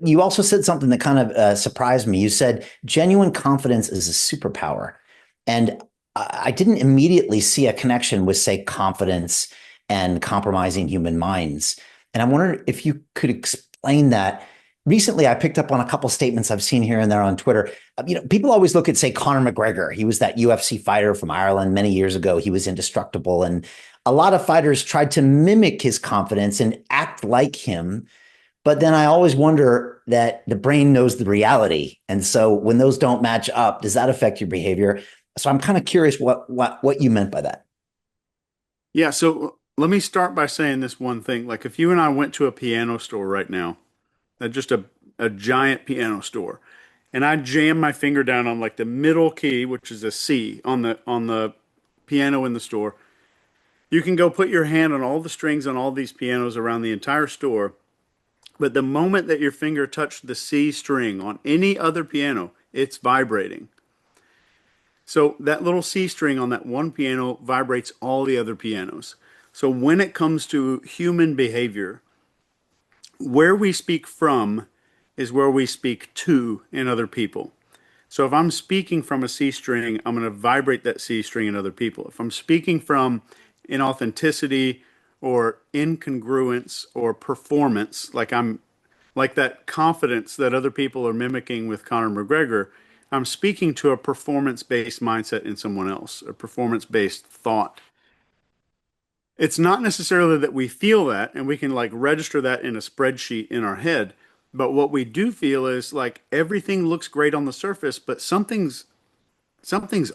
You also said something that kind of surprised me. You said genuine confidence is a superpower. And I didn't immediately see a connection with, say, confidence and compromising human minds. And I wondered if you could explain that. Recently, I picked up on a couple statements I've seen here and there on Twitter. People always look at, say, Conor McGregor. He was that UFC fighter from Ireland many years ago. He was indestructible. And a lot of fighters tried to mimic his confidence and act like him. But then I always wonder that the brain knows the reality. And so when those don't match up, does that affect your behavior? So I'm kind of curious what you meant by that. Yeah, so let me start by saying this one thing. Like if you and I went to a piano store right now, just a giant piano store, and I jam my finger down on like the middle key, which is a C on the piano in the store, you can go put your hand on all the strings on all these pianos around the entire store. But the moment that your finger touched the C string on any other piano, it's vibrating. So that little C string on that one piano vibrates all the other pianos. So when it comes to human behavior, where we speak from is where we speak to in other people. So if I'm speaking from a C string, I'm going to vibrate that C string in other people. If I'm speaking from inauthenticity or incongruence or performance, like that confidence that other people are mimicking with Conor McGregor, I'm speaking to a performance-based mindset in someone else, a performance-based thought. It's not necessarily that we feel that and we can like register that in a spreadsheet in our head, but what we do feel is like everything looks great on the surface, but something's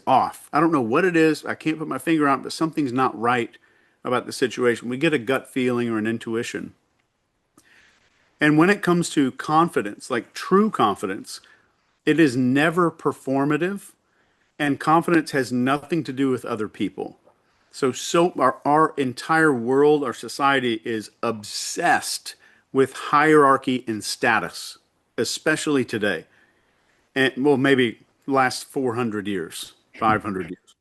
off. I don't know what it is. I can't put my finger on it, but something's not right about the situation. We get a gut feeling or an intuition. And when it comes to confidence, like true confidence, it is never performative, and confidence has nothing to do with other people. So our entire world, our society is obsessed with hierarchy and status, especially today. And well, maybe last 400 years, 500 years.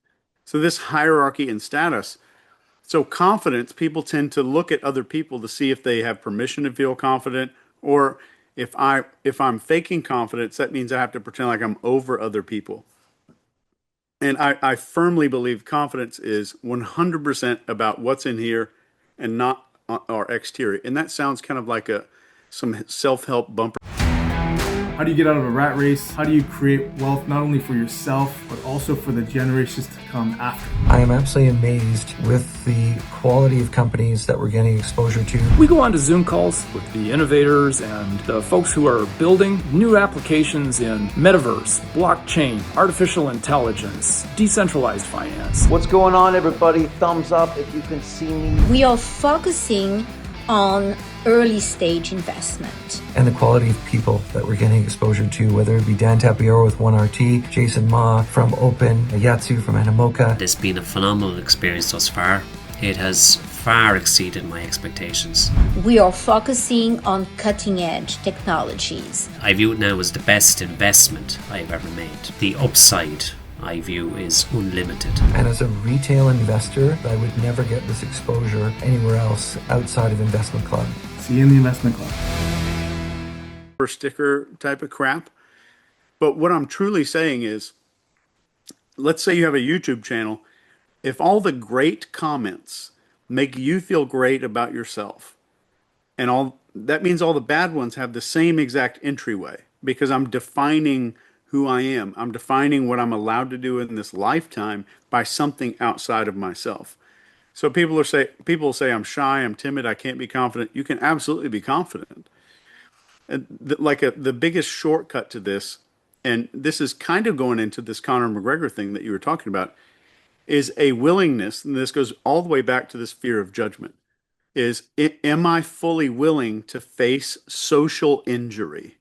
So this hierarchy and status. So confidence, people tend to look at other people to see if they have permission to feel confident, or if I'm faking confidence, that means I have to pretend like I'm over other people. And I firmly believe confidence is 100% about what's in here and not our exterior. And that sounds kind of like a some self-help bumper. How do you get out of a rat race? How do you create wealth not only for yourself, but also for the generations to come after? I am absolutely amazed with the quality of companies that we're getting exposure to. We go on to Zoom calls with the innovators and the folks who are building new applications in metaverse, blockchain, artificial intelligence, decentralized finance. What's going on, everybody? Thumbs up if you can see me. We are focusing on early stage investment. And the quality of people that we're getting exposure to, whether it be Dan Tapiero with 1RT, Jason Ma from Open, Yatsu from Animoca. It's been a phenomenal experience thus far. It has far exceeded my expectations. We are focusing on cutting edge technologies. I view it now as the best investment I've ever made. The upside I view is unlimited. And as a retail investor, I would never get this exposure anywhere else outside of Investment Club. See you in the investment club. Sticker type of crap. But what I'm truly saying is, let's say you have a YouTube channel. If all the great comments make you feel great about yourself, and all that means all the bad ones have the same exact entryway because I'm defining who I am. I'm defining what I'm allowed to do in this lifetime by something outside of myself. So people say I'm shy, I'm timid, I can't be confident. You can absolutely be confident. And the biggest shortcut to this, and this is kind of going into this Conor McGregor thing that you were talking about, is a willingness, and this goes all the way back to this fear of judgment, am I fully willing to face social injury?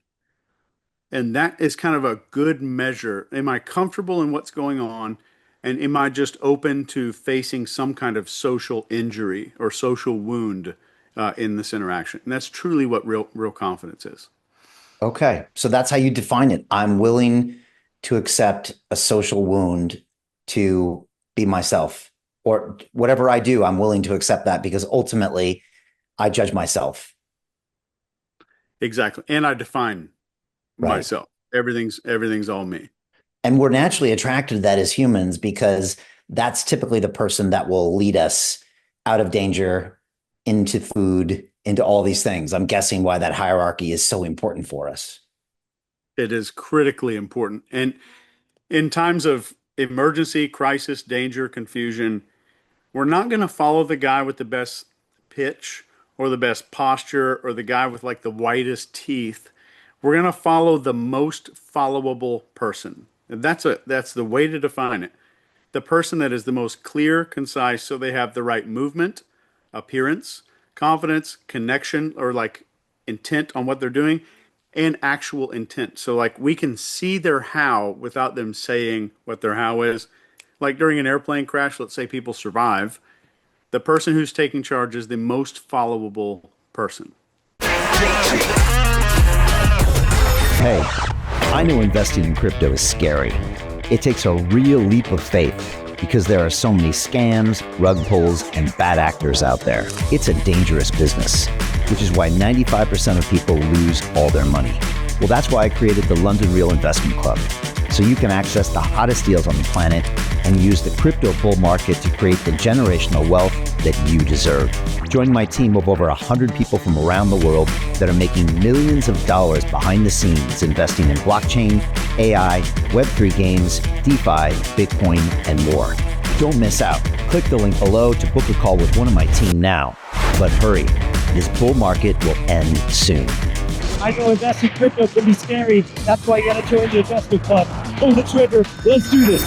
And that is kind of a good measure. Am I comfortable in what's going on? And am I just open to facing some kind of social injury or social wound in this interaction? And that's truly what real confidence is. Okay. So that's how you define it. I'm willing to accept a social wound to be myself, or whatever I do, I'm willing to accept that because ultimately I judge myself. Exactly. And I define Right. myself. Everything's all me. And we're naturally attracted to that as humans because that's typically the person that will lead us out of danger, into food, into all these things. I'm guessing why that hierarchy is so important for us. It is critically important. And in times of emergency, crisis, danger, confusion, we're not going to follow the guy with the best pitch or the best posture or the guy with like the whitest teeth. We're going to follow the most followable person. And that's the way to define it. The person that is the most clear, concise, so they have the right movement, appearance, confidence, connection, or like intent on what they're doing, and actual intent. So like we can see their how without them saying what their how is. Like during an airplane crash, let's say people survive. The person who's taking charge is the most followable person. Hey, I know investing in crypto is scary. It takes a real leap of faith because there are so many scams, rug pulls, and bad actors out there. It's a dangerous business, which is why 95% of people lose all their money. Well, that's why I created the London Real Investment Club, so you can access the hottest deals on the planet and use the crypto bull market to create the generational wealth that you deserve. Join my team of over 100 people from around the world that are making millions of dollars behind the scenes investing in blockchain, AI, Web3 games, DeFi, Bitcoin, and more. Don't miss out. Click the link below to book a call with one of my team now. But hurry, this bull market will end soon. I know investing in crypto can be scary. That's why you gotta join the investment club. Pull the trigger. Let's do this.